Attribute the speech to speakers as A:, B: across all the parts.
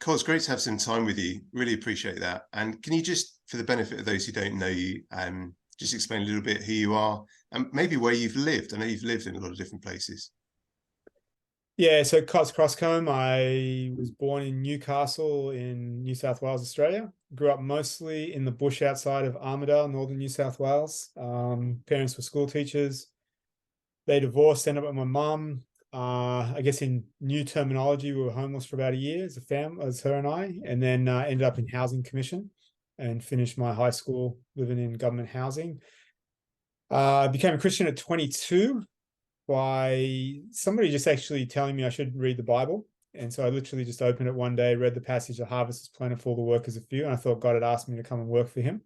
A: Coz, great to have some time with you. Really appreciate that. And can you just, for the benefit of those who don't know you, just explain a little bit who you are and maybe where you've lived? I know you've lived in a lot of different places.
B: Yeah, so Coz Crosscombe. I was born in Newcastle in New South Wales, Australia. Grew up mostly in the bush outside of Armidale, northern New South Wales. Parents were school teachers. They divorced, ended up with my mum. I guess in new terminology, we were homeless for about a year as a family, as her and I, and then ended up in housing commission and finished my high school living in government housing. I became a Christian at 22 by somebody just actually telling me I should read the Bible. And so I literally just opened it one day, read the passage, the harvest is plentiful, the workers are few. And I thought God had asked me to come and work for him.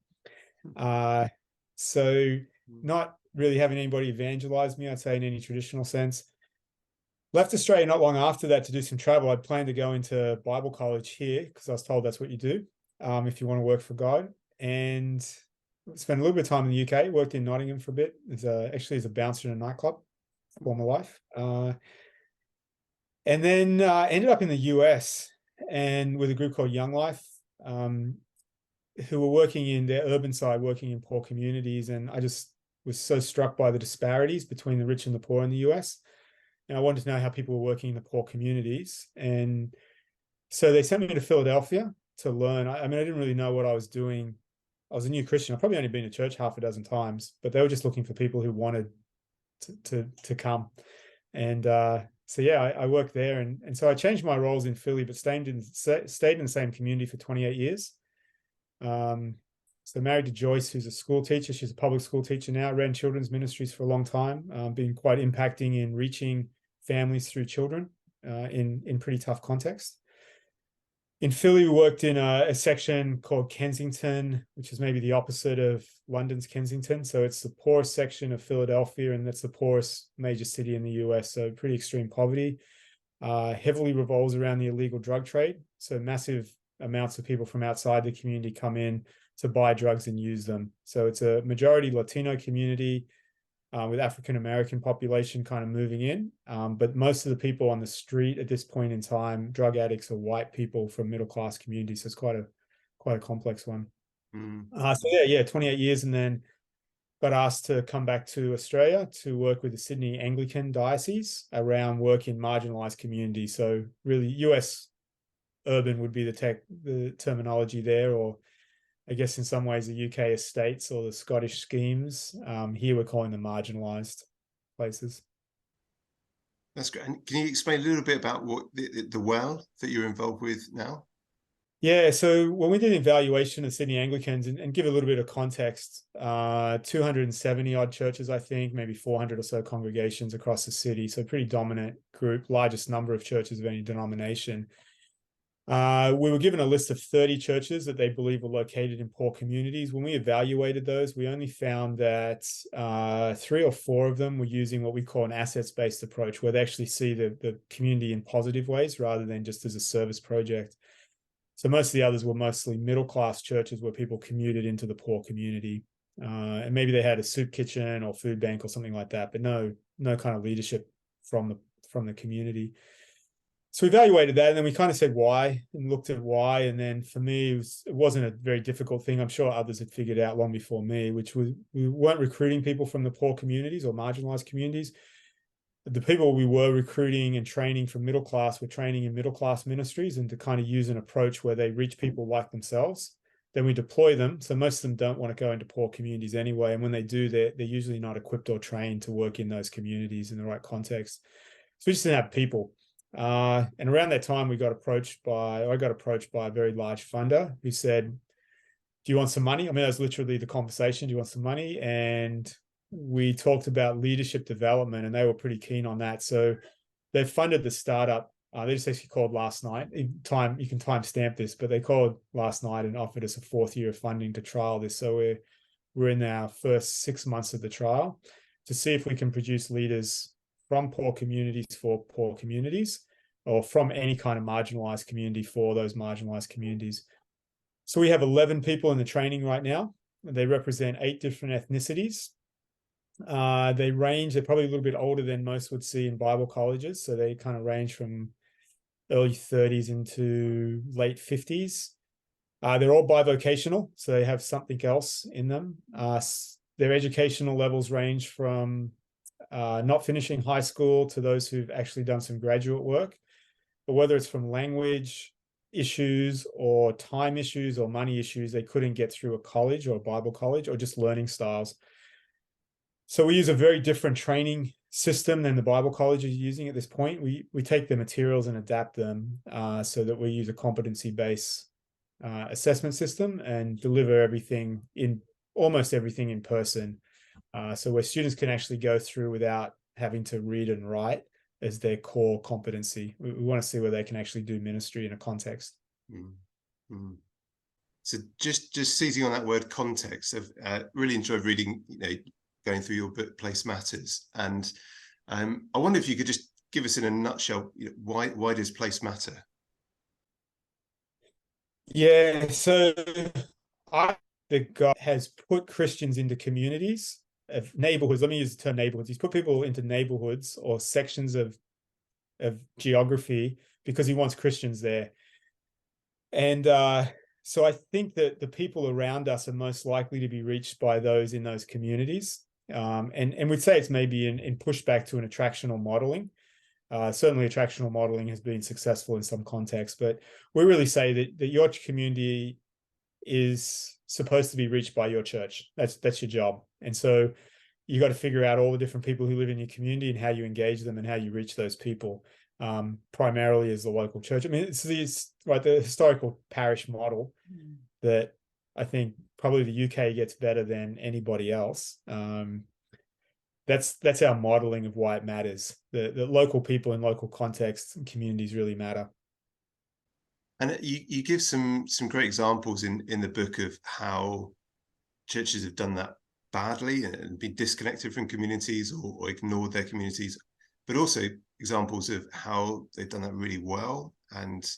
B: So not really having anybody evangelize me, I'd say, in any traditional sense. Left Australia not long after that to do some travel. I'd planned to go into Bible college here because I was told that's what you do if you want to work for God. And spent a little bit of time in the UK, worked in Nottingham for a bit, actually as a bouncer in a nightclub for my life. And then ended up in the US and with a group called Young Life, who were working in their urban side, working in poor communities. And I just was so struck by the disparities between the rich and the poor in the US. And I wanted to know how people were working in the poor communities. And so they sent me to Philadelphia to learn. I mean, I didn't really know what I was doing. I was a new Christian. I've probably only been to church half a dozen times, but they were just looking for people who wanted to come. And so yeah, I worked there, and so I changed my roles in Philly, but stayed in the same community for 28 years. So married to Joyce, who's a school teacher. She's a public school teacher now. Ran children's ministries for a long time, been quite impacting in reaching families through children in pretty tough context. In Philly, we worked in a section called Kensington, which is maybe the opposite of London's Kensington. So it's the poorest section of Philadelphia, and that's the poorest major city in the US. So pretty extreme poverty. Heavily revolves around the illegal drug trade. So massive amounts of people from outside the community come in to buy drugs and use them. So it's a majority Latino community with African-American population kind of moving in. But most of the people on the street at this point in time, drug addicts, are white people from middle-class communities. So it's quite a complex one. So yeah, 28 years, and then got asked to come back to Australia to work with the Sydney Anglican Diocese around work in marginalised communities. So really US urban would be the terminology there, or I guess in some ways the UK estates or the Scottish schemes. Here we're calling them marginalised places.
A: That's great. And can you explain a little bit about what the well that you're involved with now?
B: Yeah, so when we did an evaluation of Sydney Anglicans, and give a little bit of context, 270 odd churches, I think, maybe 400 or so congregations across the city. So pretty dominant group, largest number of churches of any denomination. We were given a list of 30 churches that they believe were located in poor communities. When we evaluated those, we only found that 3 or 4 of them were using what we call an assets-based approach, where they actually see the community in positive ways rather than just as a service project. So most of the others were mostly middle-class churches where people commuted into the poor community. And maybe they had a soup kitchen or food bank or something like that, but no kind of leadership from the community. So we evaluated that, and then we kind of said why and looked at why. And then for me, it wasn't a very difficult thing. I'm sure others had figured out long before me, which was we weren't recruiting people from the poor communities or marginalized communities. The people we were recruiting and training from middle class were training in middle class ministries, and to kind of use an approach where they reach people like themselves. Then we deploy them. So most of them don't want to go into poor communities anyway. And when they do, they're usually not equipped or trained to work in those communities in the right context. So we just didn't have people. And around that time, I got approached by a very large funder who said, "Do you want some money?" I mean, that was literally the conversation. "Do you want some money?" And we talked about leadership development, and they were pretty keen on that. So they funded the startup. They just actually called last night. You can timestamp this, but they called last night and offered us a 4th year of funding to trial this. So we're in our first 6 months of the trial to see if we can produce leaders from poor communities for poor communities, or from any kind of marginalized community for those marginalized communities. So we have 11 people in the training right now. They represent 8 different ethnicities. They're probably a little bit older than most would see in Bible colleges. So they kind of range from early 30s into late 50s. They're all bivocational, so they have something else in them. Their educational levels range from not finishing high school to those who've actually done some graduate work. But whether it's from language issues or time issues or money issues, they couldn't get through a college or a Bible college or just learning styles. So we use a very different training system than the Bible college is using at this point. We take the materials and adapt them so that we use a competency-based assessment system and deliver almost everything in person. So where students can actually go through without having to read and write as their core competency. We want to see where they can actually do ministry in a context.
A: Mm-hmm. So just seizing on that word context, I've really enjoyed reading, going through your book, Place Matters. And I wonder if you could just give us in a nutshell, why does place matter?
B: Yeah, so the guy has put Christians into communities of neighborhoods. Let me use the term neighborhoods. He's put people into neighborhoods or sections of geography because he wants Christians there. And so I think that the people around us are most likely to be reached by those in those communities. And we'd say it's maybe in pushback to an attractional modeling. Certainly attractional modeling has been successful in some contexts, but we really say that your community is supposed to be reached by your church. That's your job. And so you got to figure out all the different people who live in your community and how you engage them and how you reach those people, primarily as the local church. I mean, it's the historical parish model that I think probably the UK gets better than anybody else. That's our modeling of why it matters. The local people in local contexts and communities really matter.
A: And you give some great examples in the book of how churches have done that badly and been disconnected from communities or ignored their communities, but also examples of how they've done that really well and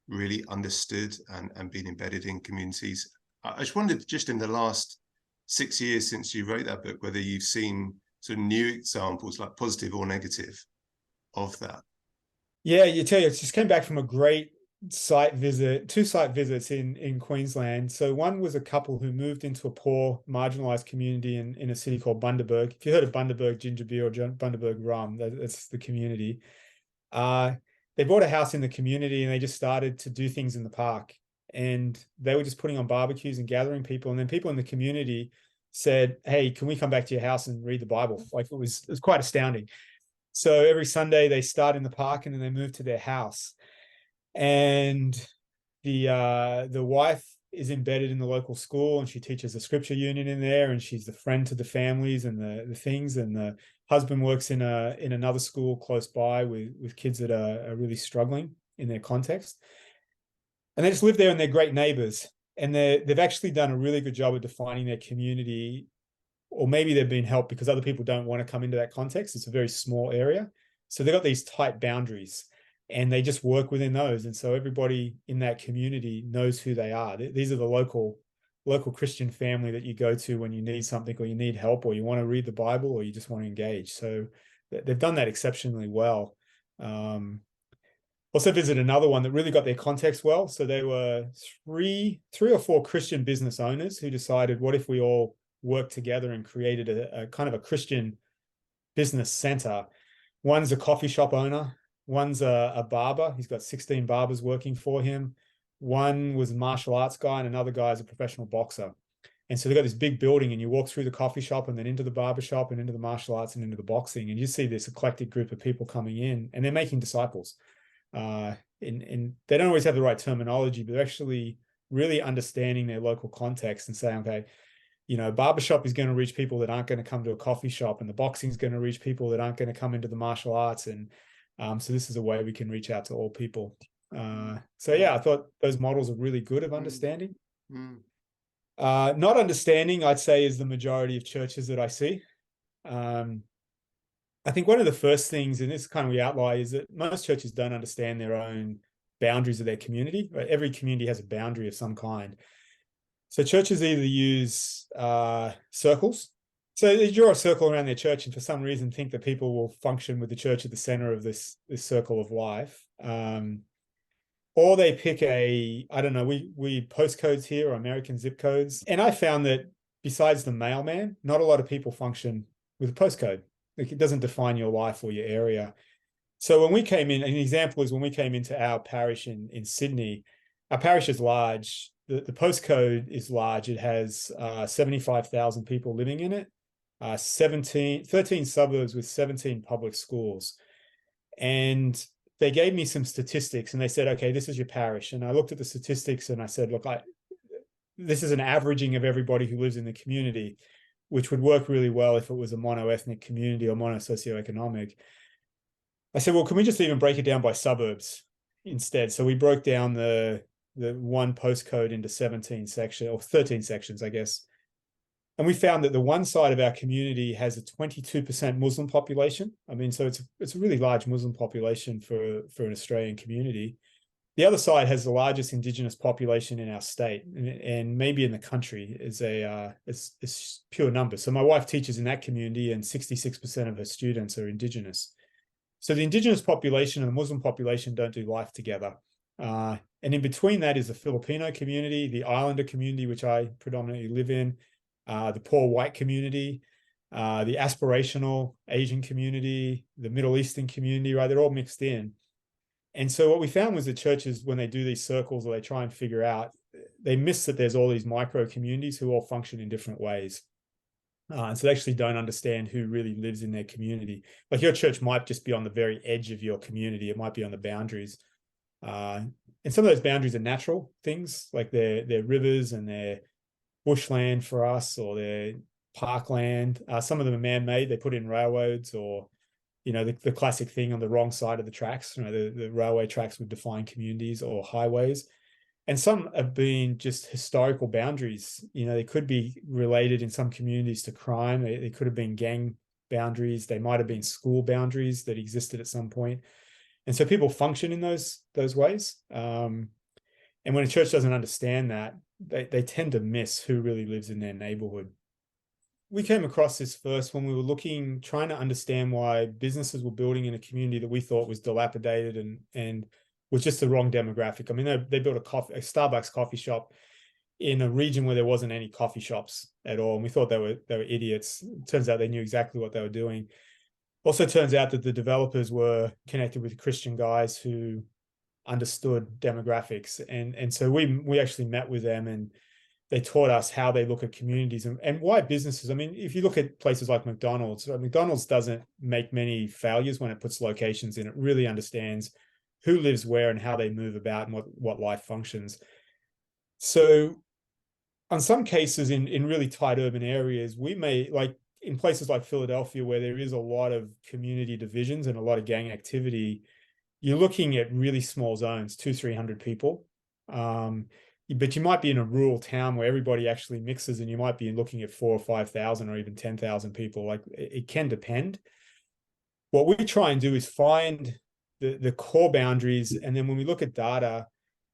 A: really understood and been embedded in communities. I just wondered, just in the last 6 years since you wrote that book, whether you've seen sort of new examples, like positive or negative, of that.
B: Yeah, I just came back from a great two site visits in Queensland. So one was a couple who moved into a poor, marginalized community in a city called Bundaberg. If you heard of Bundaberg ginger beer or Bundaberg rum, that's the community. They bought a house in the community and they just started to do things in the park. And they were just putting on barbecues and gathering people. And then people in the community said, "Hey, can we come back to your house and read the Bible?" Like it was quite astounding. So every Sunday they start in the park and then they move to their house. And the wife is embedded in the local school and she teaches the scripture unit in there, and she's the friend to the families and the things. And the husband works in another school close by with kids that are really struggling in their context. And they just live there and they're great neighbors. And they've actually done a really good job of defining their community, or maybe they've been helped because other people don't want to come into that context. It's a very small area. So they've got these tight boundaries and they just work within those. And so everybody in that community knows who they are. These are the local Christian family that you go to when you need something or you need help or you want to read the Bible or you just want to engage. So they've done that exceptionally well. Also visited another one that really got their context well. So they were three or four Christian business owners who decided, what if we all worked together and created a kind of a Christian business center? One's a coffee shop owner. One's a barber. He's got 16 barbers working for him. One was a martial arts guy and another guy is a professional boxer. And so they've got this big building and you walk through the coffee shop and then into the barber shop and into the martial arts and into the boxing. And you see this eclectic group of people coming in and they're making disciples. And they don't always have the right terminology, but they're actually really understanding their local context and saying, okay, barbershop is going to reach people that aren't going to come to a coffee shop, and the boxing is going to reach people that aren't going to come into the martial arts. And so this is a way we can reach out to all people. So yeah, I thought those models are really good of understanding. Not understanding, I'd say, is the majority of churches that I see. I think one of the first things, and this is kind of the outlier, is that most churches don't understand their own boundaries of their community. Right? Every community has a boundary of some kind. So churches either use circles. So they draw a circle around their church and for some reason think that people will function with the church at the center of this circle of life. or they pick I don't know, we postcodes here, or American zip codes. And I found that besides the mailman, not a lot of people function with a postcode. Like, it doesn't define your life or your area. So when we came in, an example is when we came into our parish in Sydney, our parish is large. The postcode is large. It has 75,000 people living in it, 13 suburbs with 17 public schools. And they gave me some statistics and they said, okay, this is your parish. And I looked at the statistics and I said, look, this is an averaging of everybody who lives in the community, which would work really well if it was a mono-ethnic community or mono-socioeconomic. I said, well, can we just even break it down by suburbs instead? So we broke down the one postcode into 17 sections, or 13 sections, I guess. And we found that the one side of our community has a 22% Muslim population. I mean, so it's a really large Muslim population for an Australian community. The other side has the largest Indigenous population in our state, and maybe in the country. It's pure numbers. So my wife teaches in that community, and 66% of her students are Indigenous. So the Indigenous population and the Muslim population don't do life together. And in between that is the Filipino community, the Islander community, which I predominantly live in, the poor white community, the aspirational Asian community, the Middle Eastern community, right? They're all mixed in. And so what we found was the churches, when they do these circles or they try and figure out, they miss that there's all these micro communities who all function in different ways. And so they actually don't understand who really lives in their community. Like, your church might just be on the very edge of your community. It might be on the boundaries. And some of those boundaries are natural things, like they're rivers and they're bushland for us, or they're parkland. Some of them are man-made. They put in railroads, or, you know, the classic thing on the wrong side of the tracks. You know, the railway tracks would define communities, or highways. And some have been just historical boundaries. You know, they could be related in some communities to crime. They could have been gang boundaries. They might have been school boundaries that existed at some point. And so people function in those ways. And when a church doesn't understand that, they tend to miss who really lives in their neighborhood. We came across this first when we were trying to understand why businesses were building in a community that we thought was dilapidated and was just the wrong demographic. I mean, they built a Starbucks coffee shop in a region where there wasn't any coffee shops at all. And we thought they were idiots. It turns out they knew exactly what they were doing. Also turns out that the developers were connected with Christian guys who understood demographics. And so we actually met with them, and they taught us how they look at communities and why businesses. I mean, if you look at places like McDonald's doesn't make many failures when it puts locations in. It really understands who lives where and how they move about and what life functions. So on some cases in really tight urban areas, we may, like in places like Philadelphia, where there is a lot of community divisions and a lot of gang activity, you're looking at really small zones, 200-300 people. But you might be in a rural town where everybody actually mixes, and you might be looking at 4,000 or 5,000 or even 10,000 people. Like, it can depend. What we try and do is find the core boundaries, and then when we look at data,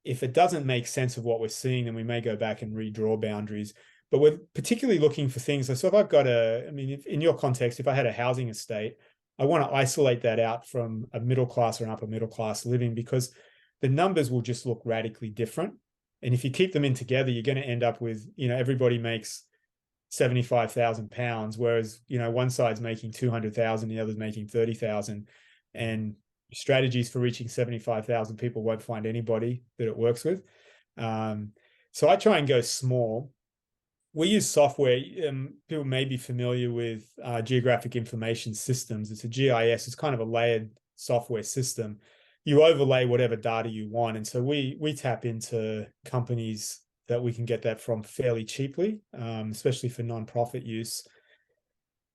B: if it doesn't make sense of what we're seeing, then we may go back and redraw boundaries. But we're particularly looking for things. So if I've got in your context, if I had a housing estate, I want to isolate that out from a middle class or an upper middle class living, because the numbers will just look radically different. And if you keep them in together, you're going to end up with, you know, everybody makes £75,000, whereas, you know, one side's making 200,000, the other's making 30,000, and strategies for reaching 75,000 people won't find anybody that it works with. So I try and go small. We use software. People may be familiar with geographic information systems. It's a GIS. It's kind of a layered software system. You overlay whatever data you want. And so we tap into companies that we can get that from fairly cheaply, especially for nonprofit use.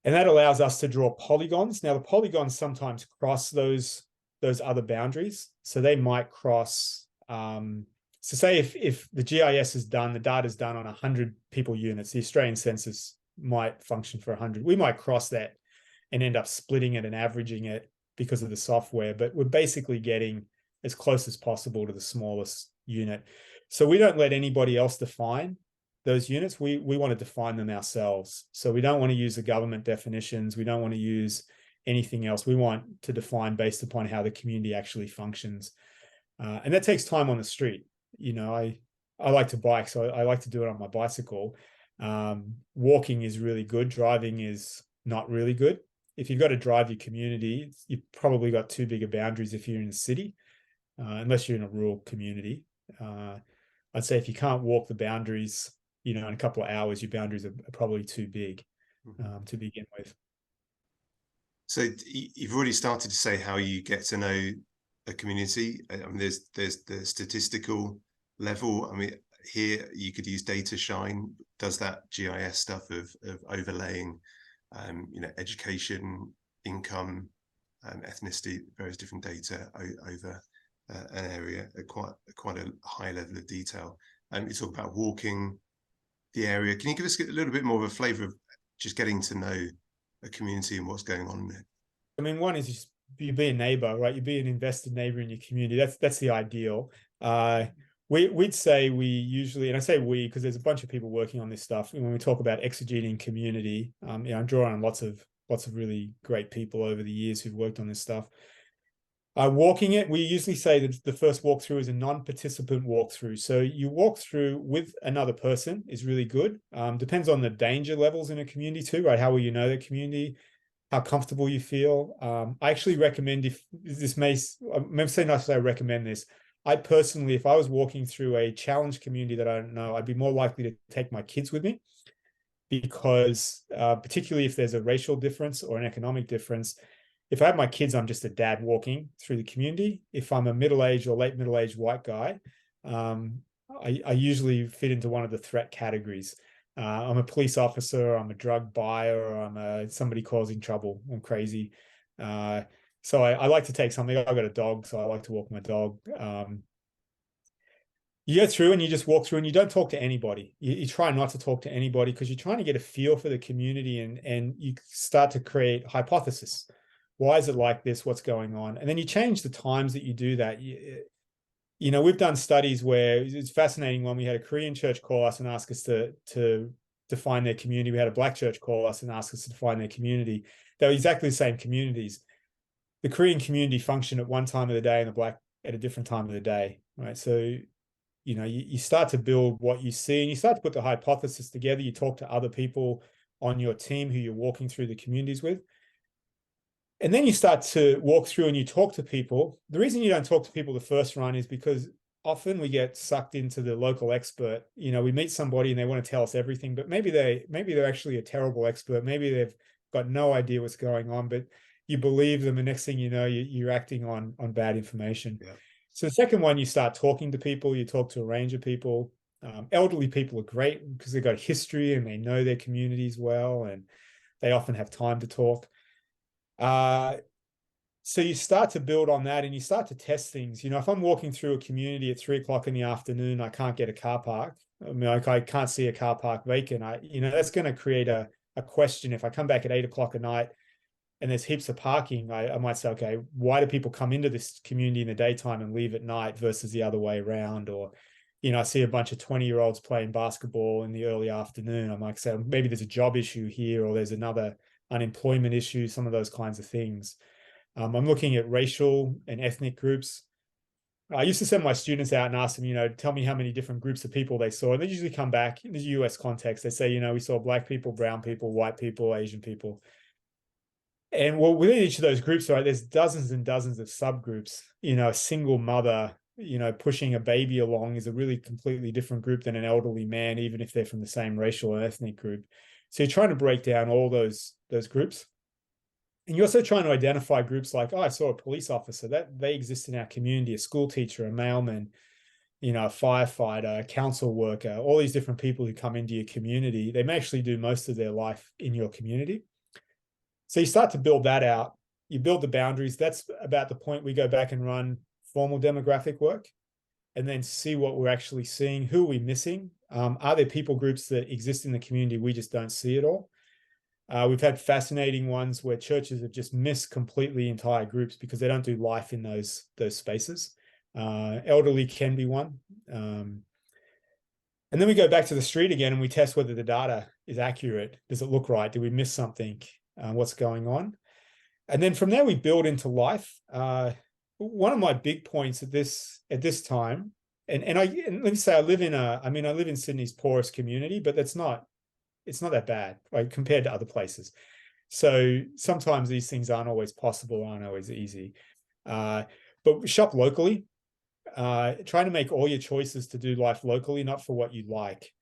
B: And that allows us to draw polygons. Now, the polygons sometimes cross those other boundaries. So they might cross. So say if the GIS is done, the data is done on 100 people units, the Australian census might function for 100. We might cross that and end up splitting it and averaging it because of the software, but we're basically getting as close as possible to the smallest unit. So we don't let anybody else define those units. We want to define them ourselves. So we don't want to use the government definitions. We don't want to use anything else. We want to define based upon how the community actually functions. And that takes time on the street. I like to bike, so I like to do it on my bicycle. Walking is really good. Driving is not really good. If you've got to drive your community, you've probably got too big of boundaries if you're in a city, unless you're in a rural community. I'd say if you can't walk the boundaries, in a couple of hours, your boundaries are probably too big to begin with.
A: So you've already started to say how you get to know a community. I mean, there's the statistical level. I mean, here you could use data shine, does that GIS stuff of overlaying, education, income, ethnicity, various different data over an area at quite a high level of detail. You talk about walking the area. Can you give us a little bit more of a flavour of just getting to know a community and what's going on there?
B: I mean, one is just you be a neighbor, right? You be an invested neighbor in your community. That's the ideal. We'd say we usually, and I say we because there's a bunch of people working on this stuff. And when we talk about exegeting community, I draw on lots of really great people over the years who've worked on this stuff. Walking it, we usually say that the first walkthrough is a non-participant walkthrough. So you walk through with another person is really good. Depends on the danger levels in a community too, right? How will you know the community? How comfortable you feel. I actually recommend, if this may say not to say I recommend this. I personally, if I was walking through a challenged community that I don't know, I'd be more likely to take my kids with me because particularly if there's a racial difference or an economic difference, if I have my kids, I'm just a dad walking through the community. If I'm a middle-aged or late middle-aged white guy, I usually fit into one of the threat categories. I'm a police officer, I'm a drug buyer, or I'm somebody causing trouble. I'm crazy. So I like to take something. I've got a dog, so I like to walk my dog. You go through and you just walk through and you don't talk to anybody. You try not to talk to anybody because you're trying to get a feel for the community and you start to create hypothesis. Why is it like this? What's going on? And then you change the times that you do that. We've done studies where it's fascinating when we had a Korean church call us and ask us to define their community. We had a black church call us and ask us to define their community. They were exactly the same communities. The Korean community functioned at one time of the day and the black at a different time of the day, right? So, you start to build what you see and you start to put the hypothesis together. You talk to other people on your team who you're walking through the communities with. And then you start to walk through and you talk to people. The reason you don't talk to people the first run is because often we get sucked into the local expert. We meet somebody and they want to tell us everything, but maybe they're actually a terrible expert. Maybe they've got no idea what's going on, but you believe them. And next thing you know, you're acting on bad information.
A: Yeah.
B: So the second one, you start talking to people. You talk to a range of people. Elderly people are great because they've got history and they know their communities well, and they often have time to talk. So you start to build on that and you start to test things. If I'm walking through a community at 3:00 in the afternoon, I can't get a car park. I mean, I can't see a car park vacant. That's going to create a question. If I come back at 8:00 at night and there's heaps of parking, I might say, okay, why do people come into this community in the daytime and leave at night versus the other way around? Or, I see a bunch of 20-year-olds playing basketball in the early afternoon. I might say, maybe there's a job issue here, or there's another unemployment issue, some of those kinds of things. I'm looking at racial and ethnic groups. I used to send my students out and ask them, tell me how many different groups of people they saw. And they usually come back in the US context. They say, we saw black people, brown people, white people, Asian people. And within each of those groups, right, there's dozens and dozens of subgroups. A single mother, pushing a baby along is a really completely different group than an elderly man, even if they're from the same racial and ethnic group. So you're trying to break down all those groups. And you're also trying to identify groups like, I saw a police officer, that they exist in our community, a school teacher, a mailman, a firefighter, a council worker, all these different people who come into your community. They may actually do most of their life in your community. So you start to build that out. You build the boundaries. That's about the point we go back and run formal demographic work and then see what we're actually seeing. Who are we missing? Are there people groups that exist in the community we just don't see at all? We've had fascinating ones where churches have just missed completely entire groups because they don't do life in those spaces. Elderly can be one. And then we go back to the street again and we test whether the data is accurate. Does it look right? Did we miss something? What's going on? And then from there, we build into life. one of my big points at this time, and let me say, I live in Sydney's poorest community, but it's not that bad, like compared to other places. So sometimes these things aren't always possible, aren't always easy. But shop locally. Try to make all your choices to do life locally, not for what you like.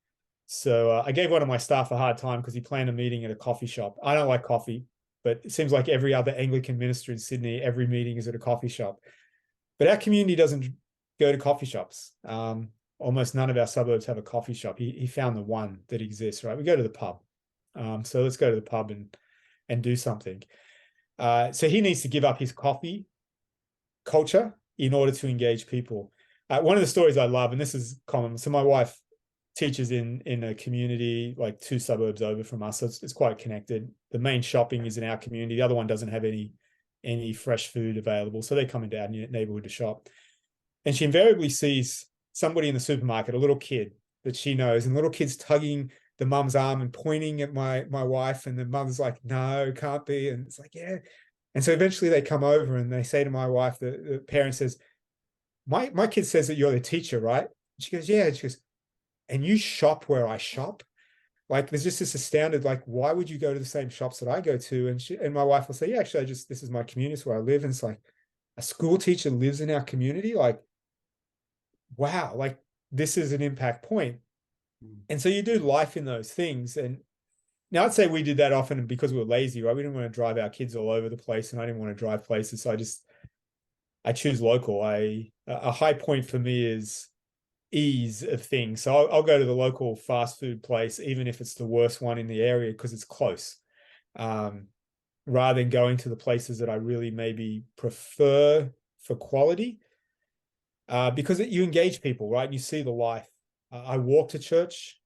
B: So I gave one of my staff a hard time because he planned a meeting at a coffee shop. I don't like coffee, but it seems like every other Anglican minister in Sydney, every meeting is at a coffee shop. But our community doesn't go to coffee shops. Almost none of our suburbs have a coffee shop. He found the one that exists, right? We go to the pub. So let's go to the pub and do something. So he needs to give up his coffee culture in order to engage people. One of the stories I love, and this is common. So my wife teaches in a community like 2 suburbs over from us, so it's quite connected. The main shopping is in our community. The other one doesn't have any fresh food available, so they come into our neighborhood to shop. And she invariably sees somebody in the supermarket, a little kid that she knows, and the little kid's tugging the mum's arm and pointing at my wife, and the mum's like, no, can't be. And it's like, yeah. And so eventually they come over and they say to my wife, the parent says, my kid says that you're the teacher, right? And she goes, yeah. And she goes, and you shop where I shop? Like, there's just this astounded, like, why would you go to the same shops that I go to? And my wife will say, yeah, actually, this is my community, it's where I live. And it's like, a school teacher lives in our community? Like, wow, like, this is an impact point. And so you do life in those things. And now I'd say we did that often because we were lazy, right? We didn't want to drive our kids all over the place, and I didn't want to drive places. So I choose local. A high point for me is ease of things. So I'll go to the local fast food place, even if it's the worst one in the area, because it's close, rather than going to the places that I really maybe prefer for quality, because you engage people, right? You see the life. I walk to church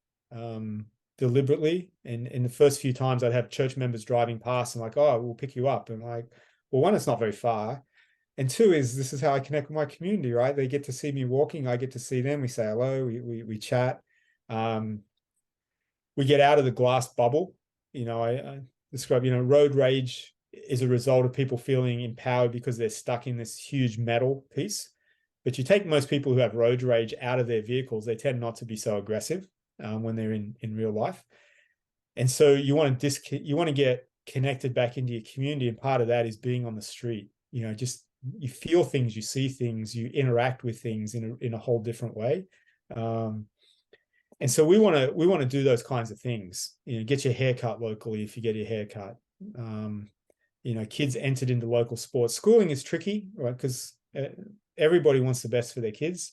B: deliberately, and in the first few times I'd have church members driving past and like, oh, we'll pick you up. And like, well, one, it's not very far. And 2 is this is how I connect with my community, right? They get to see me walking. I get to see them. We say hello. We chat. We get out of the glass bubble. I describe, road rage is a result of people feeling empowered because they're stuck in this huge metal piece. But you take most people who have road rage out of their vehicles, they tend not to be so aggressive when they're in real life. And so you want to get connected back into your community. And part of that is being on the street, just you feel things, you see things, you interact with things in a whole different way. And so we want to do those kinds of things. Get your hair cut locally if you get your hair cut. Kids entered into local sports. Schooling is tricky, right? Because everybody wants the best for their kids.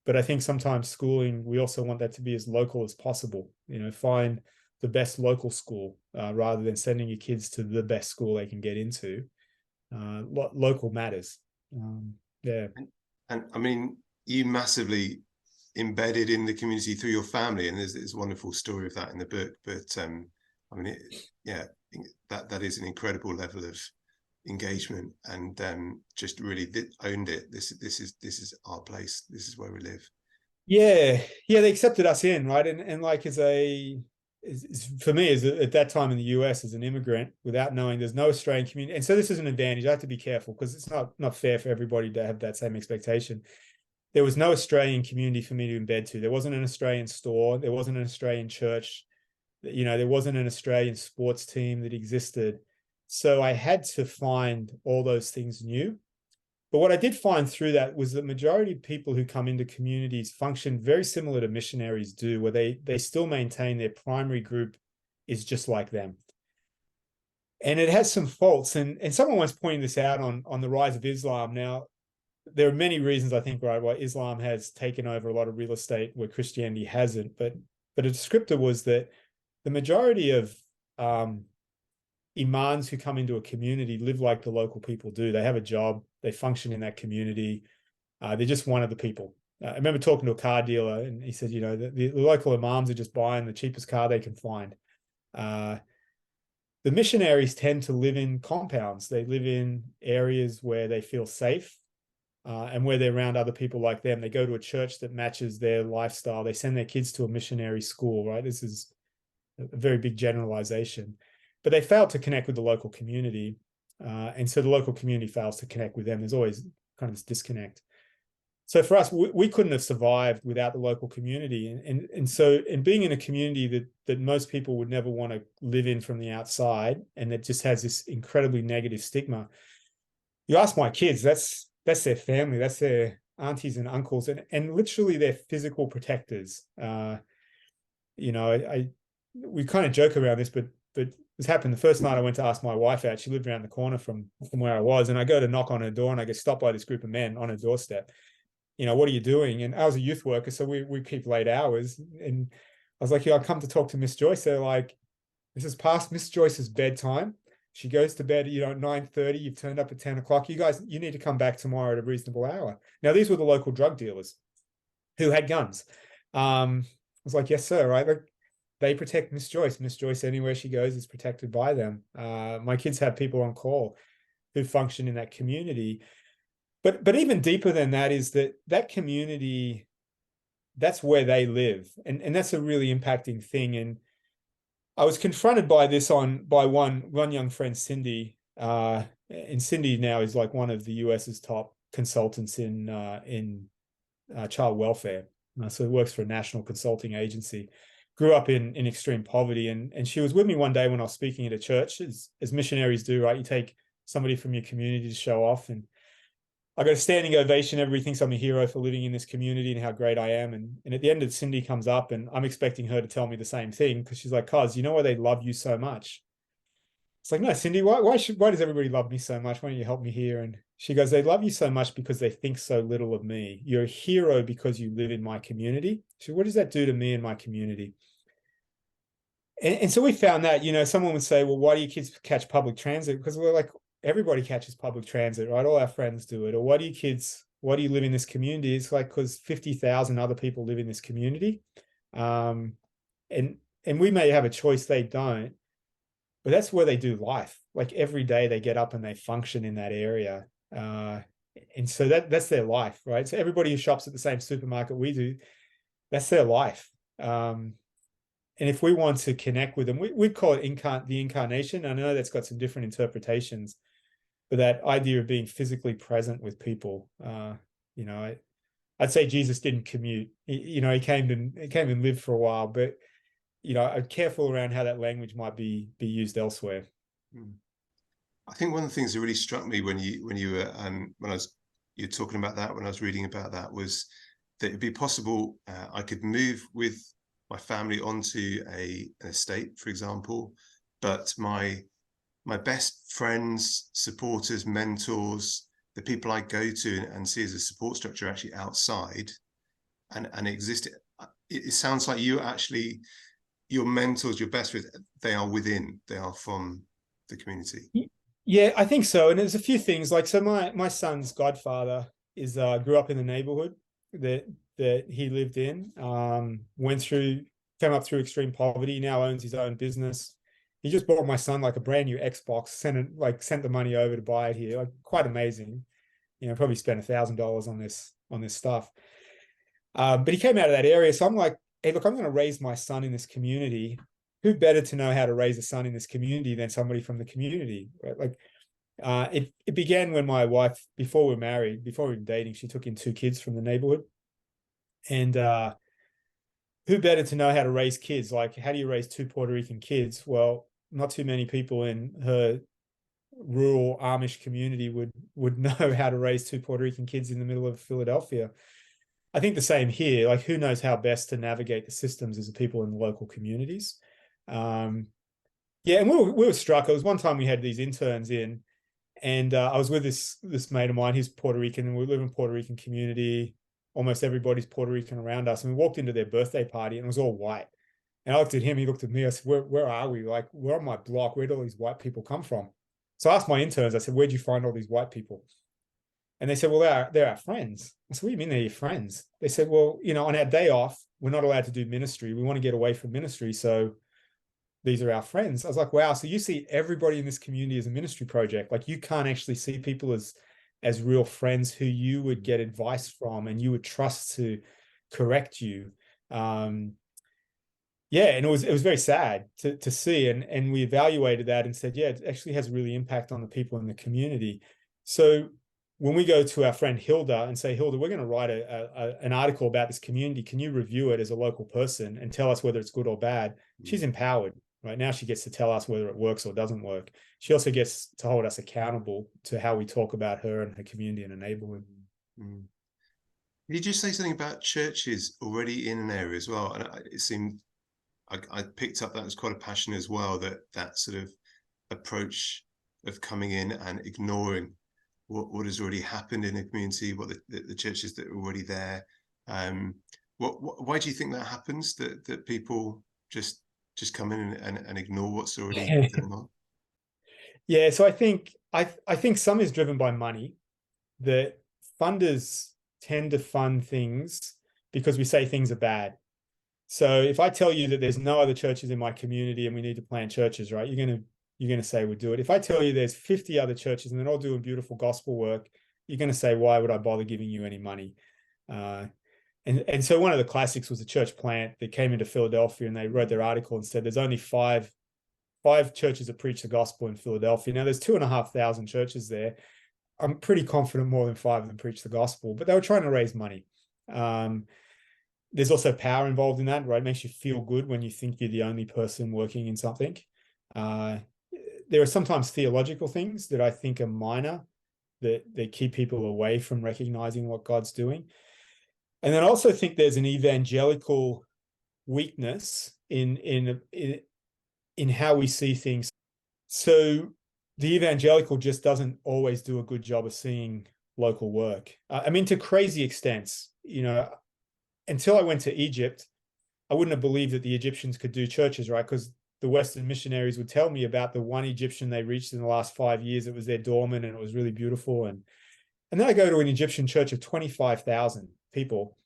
B: But I think sometimes schooling, we also want that to be as local as possible. Find the best local school rather than sending your kids to the best school they can get into. Local matters. Yeah.
A: And I mean, you massively embedded in the community through your family, and there's a wonderful story of that in the book. But I mean, that is an incredible level of engagement, and just really owned it. This is our place. This is where we live.
B: Yeah, they accepted us in, right? And like for me, at that time in the US as an immigrant, without knowing, there's no Australian community, and so this is an advantage. I have to be careful because it's not fair for everybody to have that same expectation. There was no Australian community for me to embed to. There wasn't an Australian store. There wasn't an Australian church. There wasn't an Australian sports team that existed. So I had to find all those things new. But what I did find through that was the majority of people who come into communities function very similar to missionaries do, where they still maintain their primary group is just like them. And it has some faults. And someone once pointed this out on the rise of Islam. Now, there are many reasons, I think, right, why Islam has taken over a lot of real estate where Christianity hasn't. But a descriptor was that the majority of imams who come into a community live like the local people do. They have a job, they function in that community. They're just one of the people. I remember talking to a car dealer, and he said, the local imams are just buying the cheapest car they can find. The missionaries tend to live in compounds. They live in areas where they feel safe and where they're around other people like them. They go to a church that matches their lifestyle. They send their kids to a missionary school, right? This is a very big generalization. But they failed to connect with the local community. And so the local community fails to connect with them. There's always kind of this disconnect. So for us, we couldn't have survived without the local community. And so in being in a community that most people would never want to live in from the outside, and that just has this incredibly negative stigma. You ask my kids, that's their family, that's their aunties and uncles, and literally their physical protectors. You know, we kind of joke around this, but this happened the first night I went to ask my wife out. She lived around the corner from where I was, and I go to knock on her door, and I get stopped by this group of men on her doorstep. You know, what are you doing? And I was a youth worker, so we keep late hours. And I was like, yeah, I come to talk to Miss Joyce. They're like, this is past Miss Joyce's bedtime. She goes to bed, you know, at 9:30. You've turned up at 10 o'clock. You guys, you need to come back tomorrow at a reasonable hour. Now, these were the local drug dealers who had guns. I was like, yes, sir, right? Like, they protect Miss Joyce. Miss Joyce, anywhere she goes, is protected by them. My kids have people on call who function in that community. But even deeper than that is that community, that's where they live. And that's a really impacting thing. And I was confronted by this by one young friend, Cindy. And Cindy now is like one of the US's top consultants in child welfare. So works for a national consulting agency. Grew up in extreme poverty, and she was with me one day when I was speaking at a church, as missionaries do, right? You take somebody from your community to show off, and I got a standing ovation. Everybody thinks I'm a hero for living in this community and how great I am. And at the end of Cindy comes up, and I'm expecting her to tell me the same thing, because she's like, Coz, you know why they love you so much? It's like, no, Cindy, why does everybody love me so much? Why don't you help me here? And she goes, they love you so much because they think so little of me. You're a hero because you live in my community. So what does that do to me and my community? And so we found that, you know, someone would say, well, why do your kids catch public transit? Because we're like, everybody catches public transit, right? All our friends do it. Or why do you live in this community? It's like, because 50,000 other people live in this community. And we may have a choice, they don't, but that's where they do life. Like every day they get up and they function in that area. And so that's their life, right? So everybody who shops at the same supermarket we do, that's their life. And if we want to connect with them, we'd call it the incarnation. I know that's got some different interpretations, but that idea of being physically present with people, you know, I'd say Jesus didn't commute. You know, he came and lived for a while, but you know, I'm careful around how that language might be used elsewhere.
A: I think one of the things that really struck me when you were you're talking about that, when I was reading about that, was that it'd be possible I could move with my family onto an estate, for example, but my best friends, supporters, mentors, the people I go to and see as a support structure are actually outside and exist. It sounds like you actually, your mentors, your best friends, they are within, they are from the community.
B: Yeah, I think so. And there's a few things, like, so my son's godfather grew up in the neighborhood that he lived in, came up through extreme poverty, now owns his own business. He just bought my son like a brand new Xbox, sent the money over to buy it here. Like, quite amazing. You know, probably spent $1,000 on this stuff. But he came out of that area. So I'm like, hey, look, I'm going to raise my son in this community. Who better to know how to raise a son in this community than somebody from the community, right? Like, it began when my wife, before we were dating, she took in 2 kids from the neighborhood. And who better to know how to raise kids? Like, how do you raise 2 Puerto Rican kids? Well, not too many people in her rural Amish community would know how to raise 2 Puerto Rican kids in the middle of Philadelphia. I think the same here. Like, who knows how best to navigate the systems as the people in the local communities. Yeah, and we were struck. It was one time we had these interns in, and I was with this mate of mine. He's Puerto Rican, and we live in Puerto Rican community. Almost everybody's Puerto Rican around us. And we walked into their birthday party, and it was all white. And I looked at him, he looked at me. I said, where are we? Like, we're on my block. Where do all these white people come from? So I asked my interns, I said, where'd you find all these white people? And they said, well, they're our friends. I said, what do you mean they're your friends? They said, well, you know, on our day off, we're not allowed to do ministry. We want to get away from ministry. So these are our friends. I was like, wow, so you see everybody in this community as a ministry project. Like, you can't actually see people as real friends who you would get advice from and you would trust to correct you. yeah, and it was very sad to see, and we evaluated that and said, yeah, it actually has really impact on the people in the community. So when we go to our friend Hilda and say, Hilda, we're going to write an article about this community, can you review it as a local person and tell us whether it's good or bad? She's empowered. Right now, she gets to tell us whether it works or doesn't work. She also gets to hold us accountable to how we talk about her and her community in a neighborhood.
A: Mm. Did you just say something about churches already in an area as well? And it seemed I picked up that was quite a passion as well, that sort of approach of coming in and ignoring what has already happened in a community, what the churches that are already there. Why do you think that happens? That people just come in and ignore what's already going on?
B: Yeah, so I think some is driven by money, that funders tend to fund things because we say things are bad. So if I tell you that there's no other churches in my community and we need to plant churches, right? You're gonna say we'll do it. If I tell you there's 50 other churches and they're all doing beautiful gospel work, you're gonna say, why would I bother giving you any money? And so one of the classics was a church plant that came into Philadelphia, and they wrote their article and said there's only five churches that preach the gospel in Philadelphia. Now there's 2,500 churches there. I'm pretty confident more than 5 of them preach the gospel, but they were trying to raise money. There's also power involved in that, right? It makes you feel good when you think you're the only person working in something. There are sometimes theological things that I think are minor that keep people away from recognizing what God's doing. And then I also think there's an evangelical weakness in how we see things. So the evangelical just doesn't always do a good job of seeing local work. I mean, to crazy extents, until I went to Egypt, I wouldn't have believed that the Egyptians could do churches, right? Because the Western missionaries would tell me about the one Egyptian they reached in the last 5 years. It was their doorman and it was really beautiful. And then I go to an Egyptian church of 25,000 people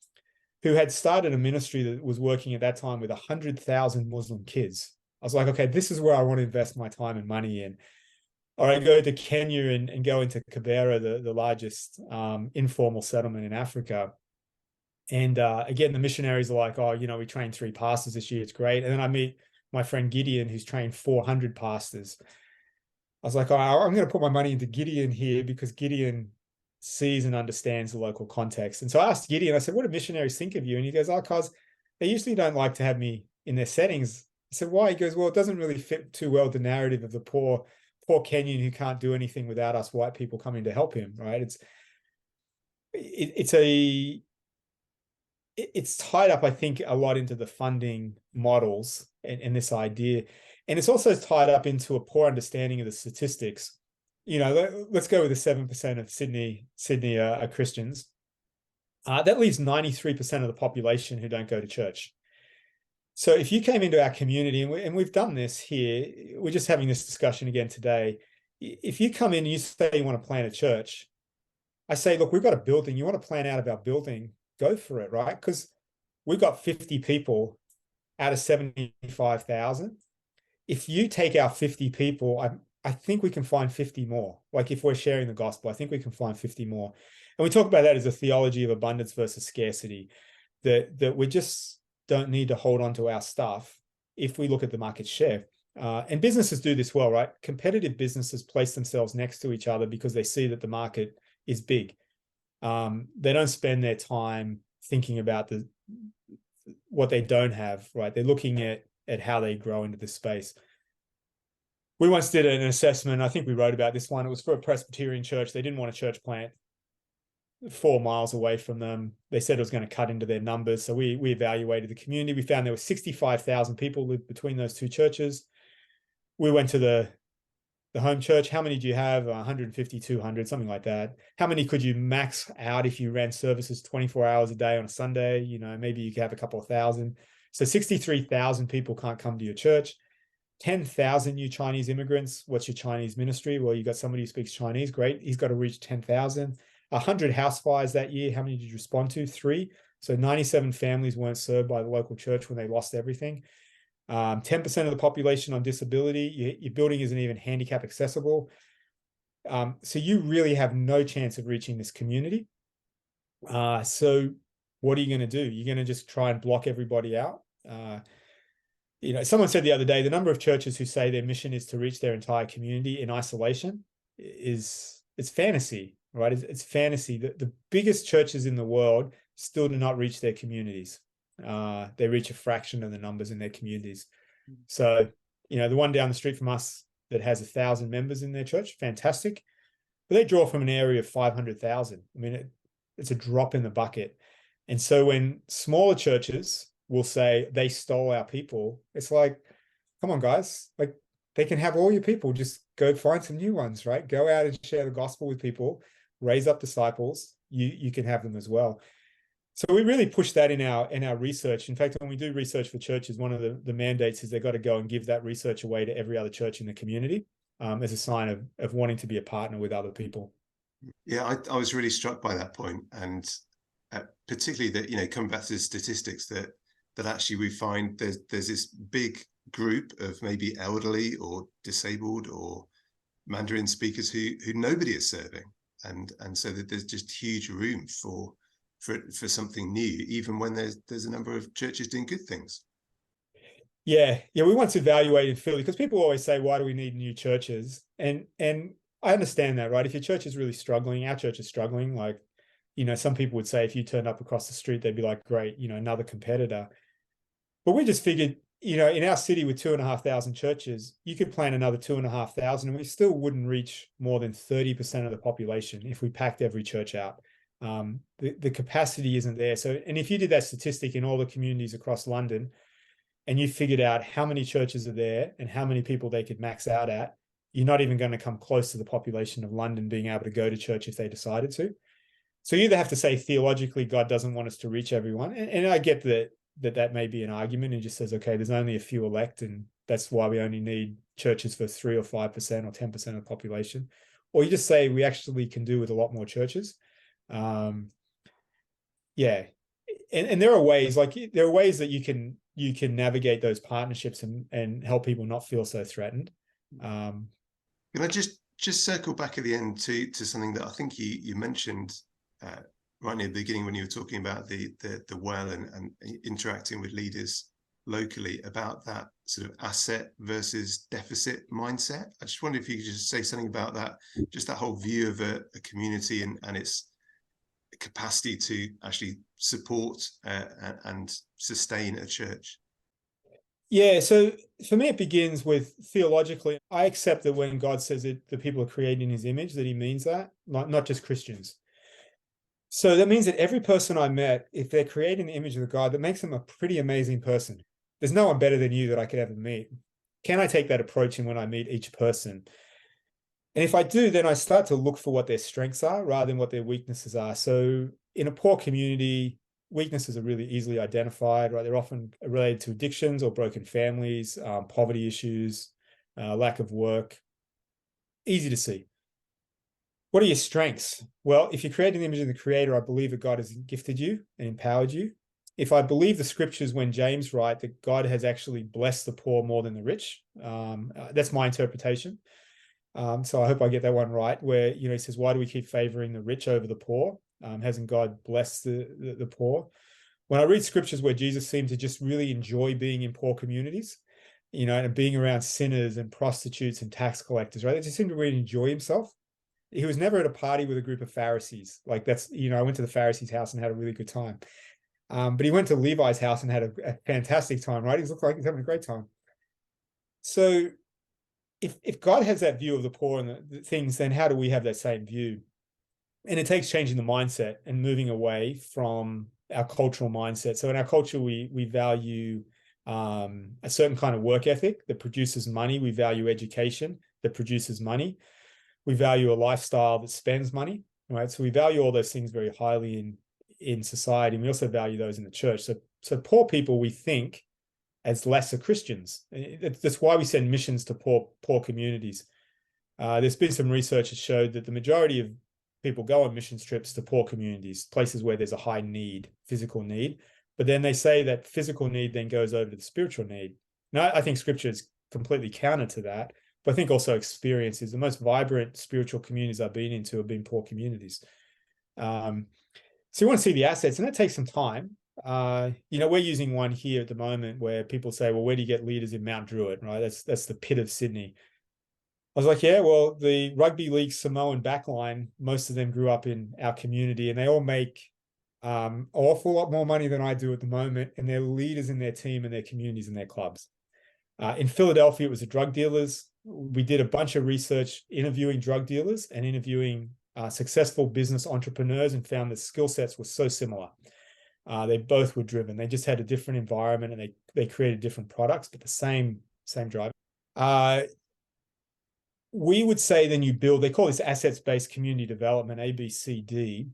B: who had started a ministry that was working at that time with 100,000 Muslim kids. I was like, okay, this is where I want to invest my time and money in. Or I go to Kenya and go into Kibera, the largest informal settlement in Africa. And again, the missionaries are like, oh, we trained 3 pastors this year. It's great. And then I meet my friend Gideon, who's trained 400 pastors. I was like, oh, I'm going to put my money into Gideon here because Gideon sees and understands the local context. And so I asked Gideon, I said, what do missionaries think of you? And he goes, oh, Coz, they usually don't like to have me in their settings. I said, why? He goes, well, it doesn't really fit too well the narrative of the poor Kenyan who can't do anything without us white people coming to help him, right? It's tied up, I think, a lot into the funding models and this idea. And it's also tied up into a poor understanding of the statistics. Let's go with the 7% of Sydney are Christians. That leaves 93% of the population who don't go to church. So if you came into our community, and we've done this here, we're just having this discussion again today. If you come in and you say you want to plant a church, I say, look, we've got a building. You want to plan out of our building, go for it, right? Because we've got 50 people out of 75,000. If you take our 50 people, I think we can find 50 more. Like if we're sharing the gospel, I think we can find 50 more. And we talk about that as a theology of abundance versus scarcity, that we just don't need to hold on to our stuff if we look at the market share. And businesses do this well, right? Competitive businesses place themselves next to each other because they see that the market is big. They don't spend their time thinking about what they don't have, right? They're looking at how they grow into this space. We once did an assessment. I think we wrote about this one. It was for a Presbyterian church. They didn't want a church plant 4 miles away from them. They said it was going to cut into their numbers. So we evaluated the community. We found there were 65,000 people lived between those 2 churches. We went to the home church. How many do you have? 150, 200, something like that. How many could you max out if you ran services 24 hours a day on a Sunday? Maybe you could have a couple of thousand. So 63,000 people can't come to your church. 10,000 new Chinese immigrants. What's your Chinese ministry? Well, you got somebody who speaks Chinese. Great. He's got to reach 10,000. 100 house fires that year. How many did you respond to? 3. So 97 families weren't served by the local church when they lost everything. 10% of the population on disability. Your building isn't even handicap accessible. So you really have no chance of reaching this community. So what are you going to do? You're going to just try and block everybody out. Someone said the other day, the number of churches who say their mission is to reach their entire community in isolation it's fantasy, right? It's fantasy. The biggest churches in the world still do not reach their communities. They reach a fraction of the numbers in their communities. So, the one down the street from us that has 1,000 members in their church, fantastic. But they draw from an area of 500,000. I mean, it's a drop in the bucket. And so when smaller churches will say they stole our people, it's like, come on, guys, like they can have all your people. Just go find some new ones, right? Go out and share the gospel with people, raise up disciples. You can have them as well. So we really push that in our research. In fact, when we do research for churches, one of the mandates is they've got to go and give that research away to every other church in the community as a sign of wanting to be a partner with other people.
A: Yeah, I was really struck by that point, and particularly that coming back to the statistics that actually we find there's this big group of maybe elderly or disabled or Mandarin speakers who nobody is serving, and so that there's just huge room for something new, even when there's a number of churches doing good things.
B: Yeah, we once evaluated Philly because people always say, why do we need new churches? And I understand that, right? If your church is really struggling, our church is struggling. Like, some people would say if you turned up across the street, they'd be like, great, another competitor. But we just figured, in our city with 2,500 churches, you could plant another 2,500 and we still wouldn't reach more than 30% of the population if we packed every church out. The capacity isn't there. So, and if you did that statistic in all the communities across London and you figured out how many churches are there and how many people they could max out at, you're not even going to come close to the population of London being able to go to church if they decided to. So you either have to say theologically, God doesn't want us to reach everyone. And I get that may be an argument and just says, okay, there's only a few elect and that's why we only need churches for 3 or 5% or 10% of the population. Or you just say we actually can do with a lot more churches. Yeah. And there are ways that you can navigate those partnerships and help people not feel so threatened.
A: Can I just circle back at the end to something that I think you mentioned right near the beginning when you were talking about the well and interacting with leaders locally about that sort of asset versus deficit mindset. I just wonder if you could just say something about that, just that whole view of a community and its capacity to actually support and sustain a church.
B: Yeah, so for me, it begins with theologically. I accept that when God says that the people are created in his image, that he means that, not just Christians. So that means that every person I met, if they're created in the image of the God, that makes them a pretty amazing person. There's no one better than you that I could ever meet. Can I take that approach in when I meet each person? And if I do, then I start to look for what their strengths are rather than what their weaknesses are. So in a poor community, weaknesses are really easily identified, right? They're often related to addictions or broken families, poverty issues, lack of work. Easy to see. What are your strengths? Well, if you're created in the image of the Creator, I believe that God has gifted you and empowered you. If I believe the scriptures when James write that God has actually blessed the poor more than the rich, that's my interpretation. So I hope I get that one right, where he says, why do we keep favoring the rich over the poor? Hasn't God blessed the poor? When I read scriptures where Jesus seemed to just really enjoy being in poor communities, and being around sinners and prostitutes and tax collectors, right? They just seemed to really enjoy himself. He was never at a party with a group of Pharisees. Like that's, I went to the Pharisees' house and had a really good time. But he went to Levi's house and had a fantastic time, right? He looked like he's having a great time. So if God has that view of the poor and the things, then how do we have that same view? And it takes changing the mindset and moving away from our cultural mindset. So in our culture, we value a certain kind of work ethic that produces money. We value education that produces money. We value a lifestyle that spends money, right? So we value all those things very highly in society. And we also value those in the church. So poor people, we think as lesser Christians. That's why we send missions to poor communities. There's been some research that showed that the majority of people go on missions trips to poor communities, places where there's a high need, physical need. But then they say that physical need then goes over to the spiritual need. Now, I think scripture is completely counter to that. But I think also experience is the most vibrant spiritual communities I've been into have been poor communities. So you want to see the assets, and that takes some time. We're using one here at the moment where people say, well, where do you get leaders in Mount Druitt, right? That's the pit of Sydney. I was like, yeah, well, the rugby league Samoan backline, most of them grew up in our community, and they all make an awful lot more money than I do at the moment, and they're leaders in their team and their communities and their clubs. In Philadelphia, it was the drug dealers. We did a bunch of research interviewing drug dealers and interviewing successful business entrepreneurs, and found the skill sets were so similar. They both were driven. They just had a different environment, and they created different products, but the same drive. We would say then you build, they call this assets-based community development, ABCD.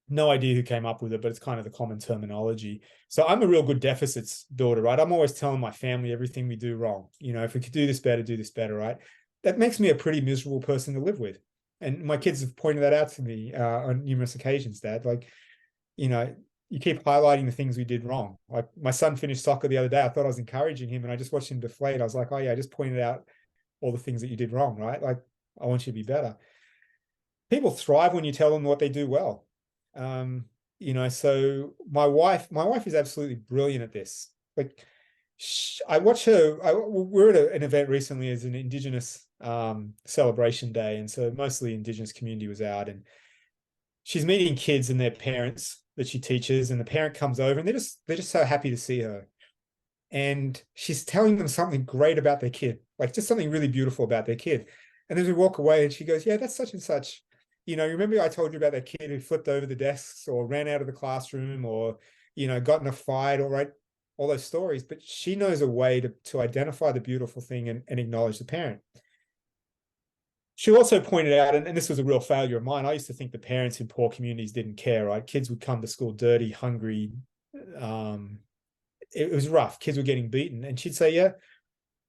B: No idea who came up with it, but it's kind of the common terminology. So I'm a real good deficits builder, right? I'm always telling my family everything we do wrong. If we could do this better, right? That makes me a pretty miserable person to live with. And my kids have pointed that out to me on numerous occasions, Dad. Like, you keep highlighting the things we did wrong. Like, my son finished soccer the other day. I thought I was encouraging him, and I just watched him deflate. I was like, oh yeah, I just pointed out all the things that you did wrong, right? Like, I want you to be better. People thrive when you tell them what they do well. So my wife is absolutely brilliant at this. Like, I watch her. We're at an event recently as an Indigenous celebration day, and so mostly Indigenous community was out, and she's meeting kids and their parents that she teaches, and the parent comes over, and they're just so happy to see her. And she's telling them something great about their kid, like just something really beautiful about their kid. And then we walk away, and she goes, yeah, that's such and such. Remember I told you about that kid who flipped over the desks or ran out of the classroom or, got in a fight, or right, all those stories. But she knows a way to identify the beautiful thing and acknowledge the parent. She also pointed out, and this was a real failure of mine, I used to think the parents in poor communities didn't care, right? Kids would come to school dirty, hungry. It was rough. Kids were getting beaten. And she'd say, yeah,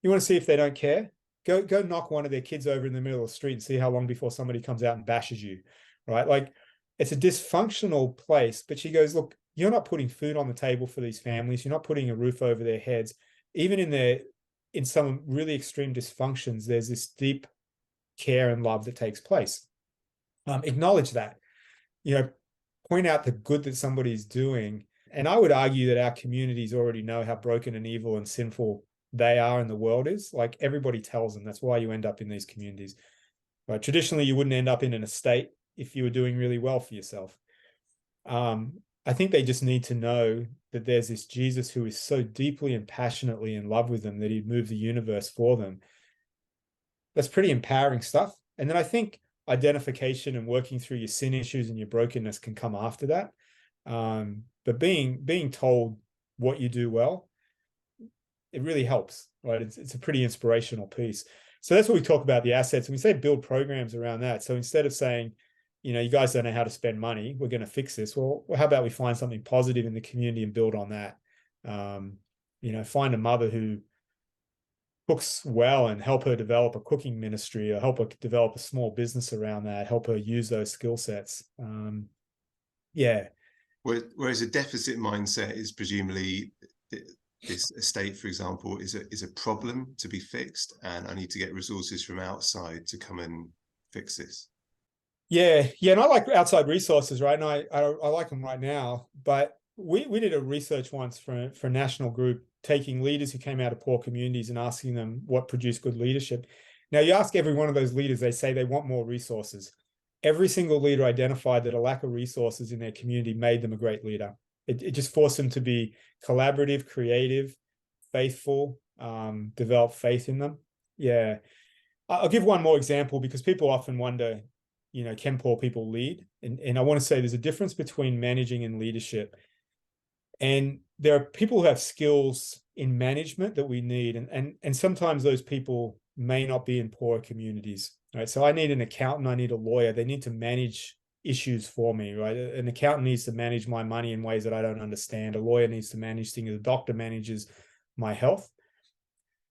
B: you want to see if they don't care? Go knock one of their kids over in the middle of the street and see how long before somebody comes out and bashes you, right? Like, it's a dysfunctional place. But she goes, look, you're not putting food on the table for these families. You're not putting a roof over their heads. Even in some really extreme dysfunctions, there's this deep care and love that takes place. Acknowledge that, point out the good that somebody's doing. And I would argue that our communities already know how broken and evil and sinful they are and the world is. Like, everybody tells them. That's why you end up in these communities. Right? Traditionally, you wouldn't end up in an estate if you were doing really well for yourself. I think they just need to know that there's this Jesus who is so deeply and passionately in love with them that he'd move the universe for them. That's pretty empowering stuff. And then I think identification and working through your sin issues and your brokenness can come after that. But being told what you do well, it really helps, right? It's a pretty inspirational piece. So that's what we talk about, the assets, and we say build programs around that. So instead of saying, you guys don't know how to spend money, we're going to fix this. Well, how about we find something positive in the community and build on that? Find a mother who cooks well and help her develop a cooking ministry, or help her develop a small business around that, help her use those skill sets. Yeah.
A: Whereas a deficit mindset is presumably this estate, for example, is a problem to be fixed, and I need to get resources from outside to come and fix this.
B: Yeah, and I like outside resources, right? And I like them right now. But we did a research once for a national group, taking leaders who came out of poor communities and asking them what produced good leadership. Now, you ask every one of those leaders, they say they want more resources. Every single leader identified that a lack of resources in their community made them a great leader. It just forced them to be collaborative, creative, faithful, develop faith in them. Yeah. I'll give one more example, because people often wonder, can poor people lead? And I want to say there's a difference between managing and leadership. And there are people who have skills in management that we need. And sometimes those people may not be in poor communities, right? So I need an accountant, I need a lawyer. They need to manage issues for me, right? An accountant needs to manage my money in ways that I don't understand. A lawyer needs to manage things. A doctor manages my health.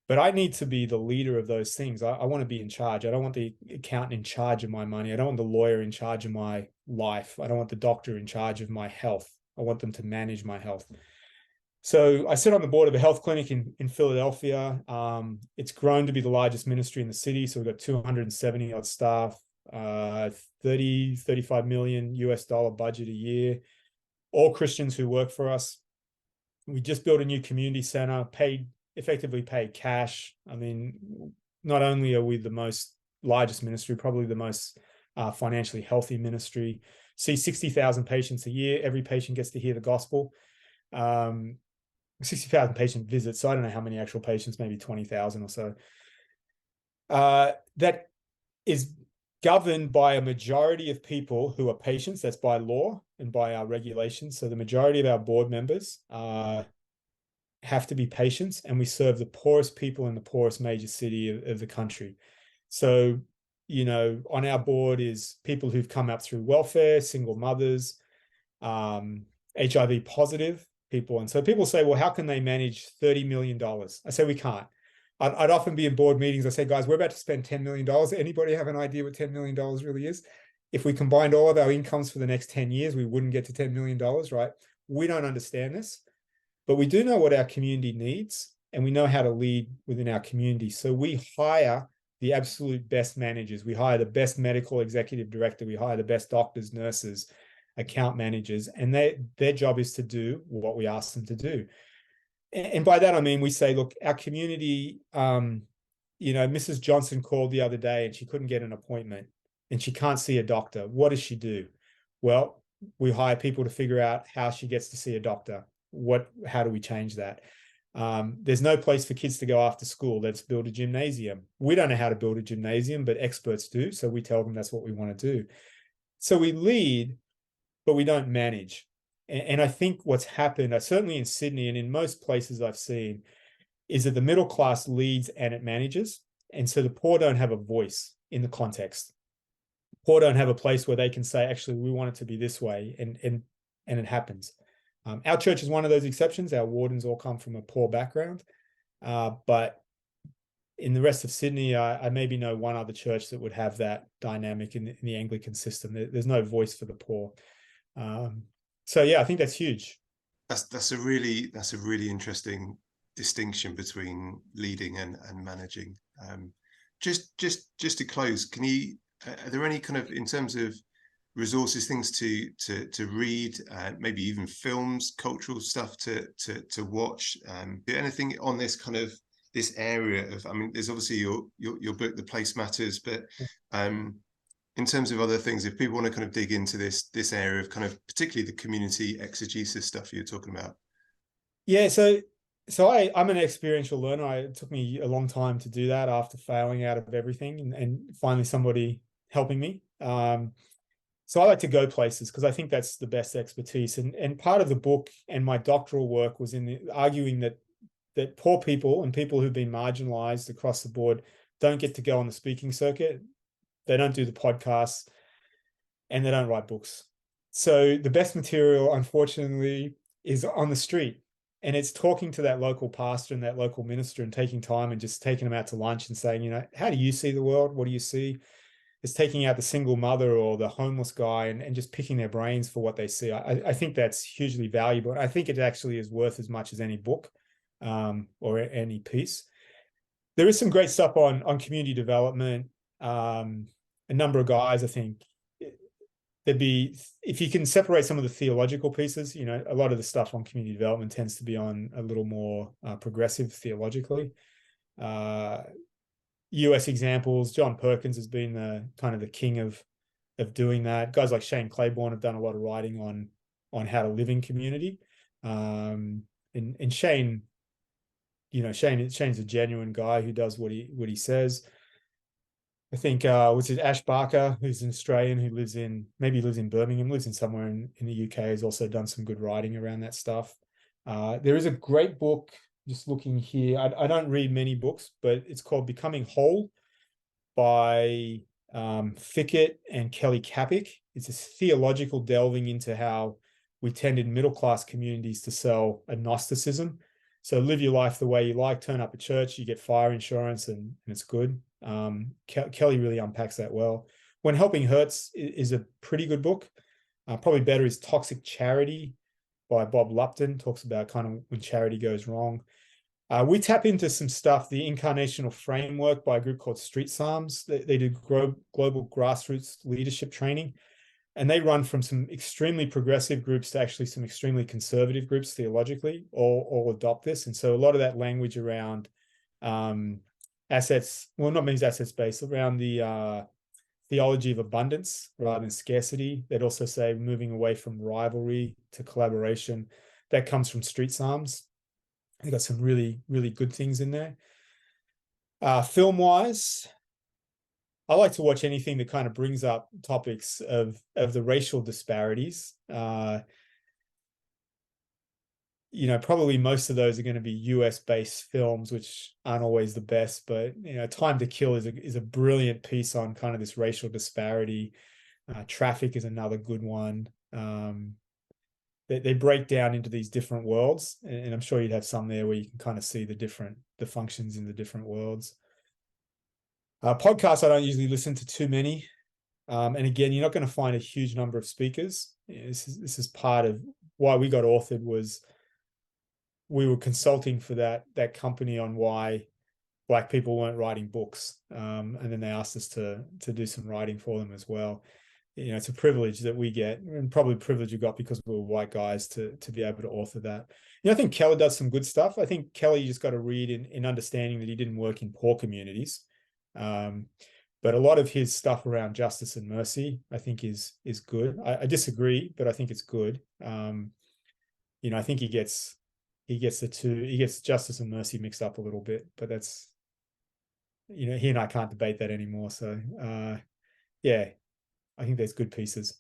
B: But I need to be the leader of those things. I want to be in charge. I don't want the accountant in charge of my money. I don't want the lawyer in charge of my life. I don't want the doctor in charge of my health. I want them to manage my health. So I sit on the board of a health clinic in Philadelphia. It's grown to be the largest ministry in the city. So we've got 270 odd staff, 35 million US dollar budget a year. all Christians who work for us. We just built a new community center, effectively paid cash. I mean, not only are we the largest ministry, probably the most financially healthy ministry, see 60,000 patients a year. Every patient gets to hear the gospel. 60,000 patient visits. So I don't know how many actual patients, maybe 20,000 or so. That is governed by a majority of people who are patients. That's by law and by our regulations. So the majority of our board members have to be patients, and we serve the poorest people in the poorest major city of the country. So, on our board is people who've come up through welfare, single mothers, HIV positive people. And so people say, well, how can they manage $30 million? I say, we can't. I'd often be in board meetings. I say, guys, we're about to spend $10 million. Anybody have an idea what $10 million really is? If we combined all of our incomes for the next 10 years, we wouldn't get to $10 million, right? We don't understand this, but we do know what our community needs, and we know how to lead within our community. So we hire the absolute best managers. We hire the best medical executive director. We hire the best doctors, nurses, account managers, and their job is to do what we ask them to do. And by that, I mean, we say, look, our community, Mrs. Johnson called the other day and she couldn't get an appointment and she can't see a doctor. What does she do? Well, we hire people to figure out how she gets to see a doctor. How do we change that? There's no place for kids to go after school. Let's build a gymnasium. We don't know how to build a gymnasium, but experts do. So we tell them that's what we want to do. So we lead, but we don't manage. And I think what's happened, certainly in Sydney and in most places I've seen, is that the middle class leads and it manages. And so the poor don't have a voice in the context. Poor don't have a place where they can say, actually, we want it to be this way. And it happens. Our church is one of those exceptions. Our wardens all come from a poor background. But in the rest of Sydney, I maybe know one other church that would have that dynamic in the Anglican system. There's no voice for the poor. So yeah, I think that's huge.
A: That's a really interesting distinction between leading and managing. Just to close, are there any kind of, in terms of resources, things to read, maybe even films, cultural stuff to watch, anything on this kind of this area of, I mean, there's obviously your book, The Place Matters, but in terms of other things, if people want to kind of dig into this area of kind of particularly the community exegesis stuff you're talking about.
B: Yeah, so I'm an experiential learner. It took me a long time to do that after failing out of everything and finally somebody helping me. So I like to go places because I think that's the best expertise. And part of the book and my doctoral work was in arguing that poor people and people who've been marginalized across the board don't get to go on the speaking circuit. They don't do the podcasts and they don't write books. So the best material, unfortunately, is on the street. And it's talking to that local pastor and that local minister and taking time and just taking them out to lunch and saying, how do you see the world? What do you see? It's taking out the single mother or the homeless guy and just picking their brains for what they see. I think that's hugely valuable. I think it actually is worth as much as any book or any piece. There is some great stuff on community development. A number of guys, I think if you can separate some of the theological pieces, a lot of the stuff on community development tends to be on a little more progressive theologically. US examples, John Perkins has been the king of doing that. Guys like Shane Claiborne have done a lot of writing on how to live in community. And Shane, Shane's a genuine guy who does what he says. I think Ash Barker, who's an Australian who lives in Birmingham, lives in somewhere in the UK, has also done some good writing around that stuff. There is a great book, just looking here. I don't read many books, but it's called Becoming Whole by Fickett and Kelly Kapic. It's a theological delving into how we tend in middle-class communities to sell agnosticism. So live your life the way you like, turn up at church, you get fire insurance, and it's good. Kelly really unpacks that well. When Helping Hurts is a pretty good book. Probably better is Toxic Charity by Bob Lupton. Talks about kind of when charity goes wrong. We tap into some stuff, the Incarnational Framework by a group called Street Psalms. They do global grassroots leadership training. and they run from some extremely progressive groups to actually some extremely conservative groups theologically, all adopt this. And so a lot of that language around assets, well, not means assets based, around the theology of abundance rather than scarcity. They'd also say moving away from rivalry to collaboration. That comes from Street Psalms. They got some really, really good things in there. Film wise, I like to watch anything that kind of brings up topics of the racial disparities. Probably most of those are going to be US based films, which aren't always the best, but Time to Kill is a brilliant piece on kind of this racial disparity. Traffic is another good one. They break down into these different worlds, and I'm sure you'd have some there where you can kind of see the functions in the different worlds. Podcasts, I don't usually listen to too many. And again, you're not going to find a huge number of speakers. This is part of why we got authored, was we were consulting for that company on why Black people weren't writing books. And then they asked us to do some writing for them as well. It's a privilege that we get, and probably a privilege we got because we were white guys to be able to author that. I think Keller does some good stuff. I think Keller, you just got to read in understanding that he didn't work in poor communities. But a lot of his stuff around justice and mercy, I think is good. I disagree, but I think it's good. I think he gets justice and mercy mixed up a little bit, but that's, he and I can't debate that anymore. So, yeah, I think there's good pieces.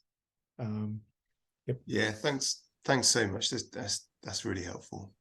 B: Yep.
A: Yeah, thanks so much. That's really helpful.